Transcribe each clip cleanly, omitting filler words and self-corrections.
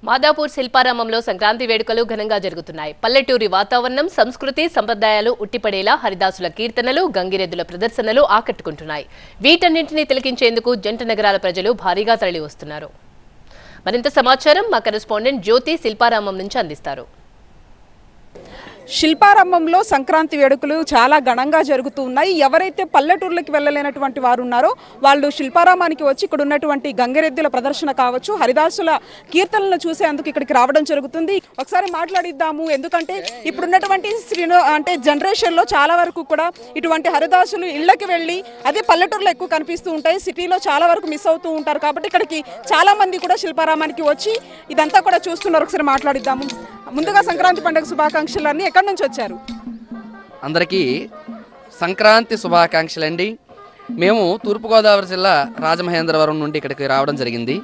మాదాపూర్ శిల్పారామంలో సంక్రాంతి వేడుకలు ఘనంగా జరుగుతున్నాయి. పల్లెటూరి వాతావరణం, సంస్కృతి, సంప్రదాయాలు ఉట్టిపడేలా హరిదాసుల కీర్తనలు, గంగిరెద్దుల ప్రదర్శనలు ఆకట్టుకుంటున్నాయి. వీటన్నింటినీ తిలకించేందుకు జంట నగరాల ప్రజలు భారీగా తరలి వస్తున్నారు. మరింత సమాచారం మా కరెస్పాండెంట్ జ్యోతి శిల్పారామం నుంచి అందిస్తారు. శిల్పారామంలో సంక్రాంతి వేడుకలు చాలా ఘనంగా జరుగుతూ ఉన్నాయి. ఎవరైతే పల్లెటూర్లకు వెళ్ళలేనటువంటి వారు ఉన్నారో వాళ్ళు శిల్పారామానికి వచ్చి ఇక్కడ ఉన్నటువంటి గంగిరెద్దుల ప్రదర్శన కావచ్చు, హరిదాసుల కీర్తనలను చూసేందుకు ఇక్కడికి రావడం జరుగుతుంది. ఒకసారి మాట్లాడిద్దాము. ఎందుకంటే ఇప్పుడున్నటువంటి అంటే జనరేషన్లో చాలా వరకు కూడా ఇటువంటి హరిదాసులు ఇళ్లకి వెళ్ళి అదే పల్లెటూరులో ఎక్కువ కనిపిస్తూ ఉంటాయి. సిటీలో చాలా వరకు మిస్ అవుతూ ఉంటారు. కాబట్టి ఇక్కడికి చాలా మంది కూడా శిల్పారామానికి వచ్చి ఇదంతా కూడా చూస్తున్నారు. ఒకసారి మాట్లాడిద్దాము. ముందుగా సంక్రాంతి పండుగ శుభాకాంక్షలన్నీ ఎక్కడి నుంచి వచ్చారు? అందరికీ సంక్రాంతి శుభాకాంక్షలు అండి. మేము తూర్పుగోదావరి జిల్లా రాజమహేంద్రవరం నుండి ఇక్కడికి రావడం జరిగింది.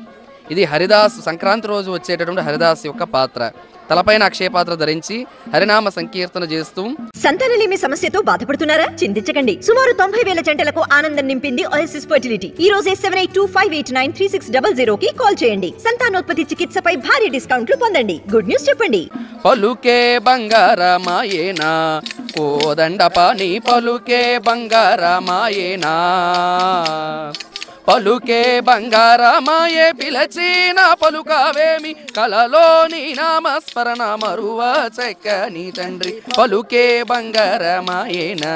ఇది హరిదాస్ సంక్రాంతి రోజు వచ్చేటటువంటి హరిదాస్ యొక్క పాత్ర. తలపైన అక్షయ పాత్ర ధరించి హరినామ సంకీర్తన చేస్తూ. సంతానలేమి సమస్యతో బాధపడుతున్నారా? చింతించకండి. సుమారు 90,000 జంటలకు ఆనందం నింపింది ఓఎస్ఎస్ ఫర్టిలిటీ. ఈ రోజే 7825893600 కి కాల్ చేయండి. సంతానోత్పత్తి చికిత్సపై భారీ డిస్కౌంట్లు పొందండి. గుడ్ న్యూస్ చెప్పండి. పలుకే బంగారమాయేనా కోదండపాని, పలుకే బంగారమాయేనా, పలుకే బంగారమాయే పిలచిన పలుకావేమి, కలలోని నామస్మరణ మరువ చెక్కని తండ్రి, పలుకే బంగారమాయేనా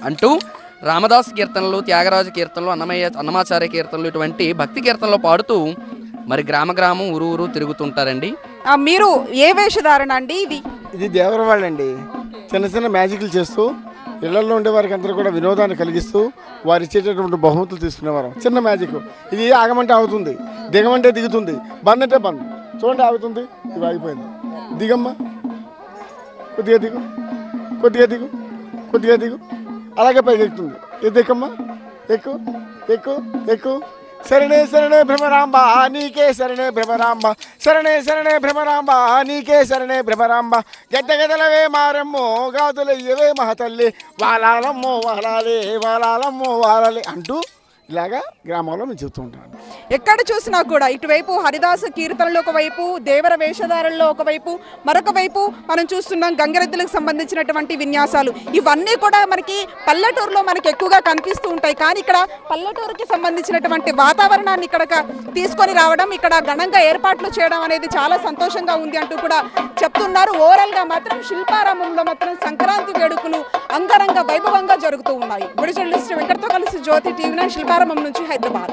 అంటూ రామదాస్ కీర్తనలు, త్యాగరాజు కీర్తనలు, అన్నమాచార్య కీర్తనలు ఇటువంటి భక్తి కీర్తనలు పాడుతూ మరి గ్రామం ఊరు తిరుగుతుంటారండి. మీరు ఏ వేషధారణ అండి? ఇది దేవరవాళ్ళండి. చిన్న చిన్న మ్యాజిక్లు చేస్తూ ఇళ్లలో ఉండే వారికి అందరూ కూడా వినోదాన్ని కలిగిస్తూ వారు ఇచ్చేటటువంటి బహుమతులు తీసుకునేవారు. చిన్న మ్యాజిక్. ఇది ఆగమంటే ఆగుతుంది, దిగమంటే దిగుతుంది, బంద్ అంటే బంద్. చూడండి ఆగుతుంది, ఇది ఆగిపోయింది. దిగమ్మా, కొద్దిగా దిగు, కొద్దిగా దిగు, కొద్దిగా దిగు, అలాగే పైకి ఎక్కుతుంది. ఇది దిక్కమ్మా, ఎక్కు ఎక్కు ఎక్కు. శరణే శరణే భ్రమరాంబ నీకే శరణే భ్రమరాంబ, శరణే శరణే భ్రమరాంబ నీకే శరణే భ్రమరాంబ, గద్దగదలవే మారమ్మో గాదులయ్యవే మహతల్లి, వాలాలమ్మో వాలాలే వాలాలమ్మో వాలాలే అంటూ ఇలాగా గ్రామంలో మేము చెప్తూ ఉంటాను. ఎక్కడ చూసినా కూడా ఇటువైపు హరిదాస కీర్తనలు ఒకవైపు, దేవర వేషధారణలో ఒకవైపు, మరొక వైపు మనం చూస్తున్నాం గంగిరెద్దులకు సంబంధించినటువంటి విన్యాసాలు. ఇవన్నీ కూడా మనకి పల్లెటూరులో మనకి ఎక్కువగా కనిపిస్తూ ఉంటాయి. కానీ ఇక్కడ పల్లెటూరుకి సంబంధించినటువంటి వాతావరణాన్ని ఇక్కడ తీసుకొని రావడం, ఇక్కడ ఘనంగా ఏర్పాట్లు చేయడం అనేది చాలా సంతోషంగా ఉంది అంటూ కూడా చెప్తున్నారు. ఓవరాల్గా మాత్రం శిల్పారామంలో మాత్రం సంక్రాంతి వేడుకలు అంగరంగ వైభవంగా జరుగుతూ ఉన్నాయి. గుడి జర్నలిస్ట్ వెంకటతో కలిసి జ్యోతి టీవీ9 శిల్పారామం నుంచి హైదరాబాద్.